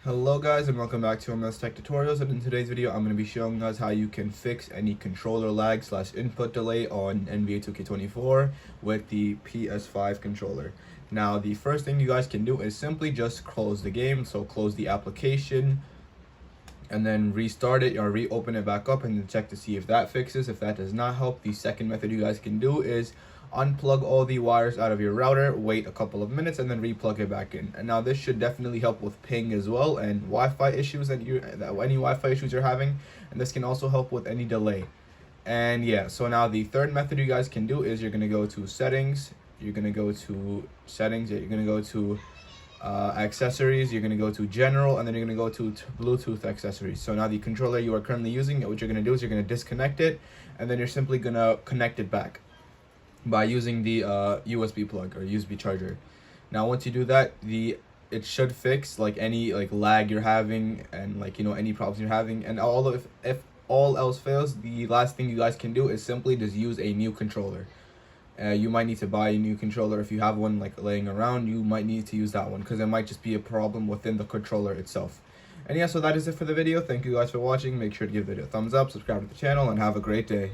Hello guys, and welcome back to MS Tech Tutorials, and in today's video I'm going to be showing us how you can fix any controller lag / input delay on NBA 2K24 with the PS5 controller. Now the first thing you guys can do is simply just close the game, so close the application and then restart it or reopen it back up and then check to see if that fixes. If that does not help, the second method you guys can do is unplug all the wires out of your router, wait a couple of minutes, and then replug it back in. And now this should definitely help with ping as well and Wi-Fi issues any Wi-Fi issues you're having, and this can also help with any delay. And yeah, so now the third method you guys can do is you're gonna go to settings, you're gonna go to accessories, you're gonna go to general, and then you're gonna go to Bluetooth accessories. So now the controller you are currently using, what you're gonna do is you're gonna disconnect it, and then you're simply gonna connect it back by using the USB plug or USB charger. Now once you do that, it should fix any lag you're having and any problems you're having. And if all else fails, the last thing you guys can do is simply just use a new controller. You might need to buy a new controller. If you have one laying around, you might need to use that one because there might just be a problem within the controller itself. And yeah, so that is it for the video. Thank you guys for watching. Make sure to give the video a thumbs up, subscribe to the channel, and have a great day.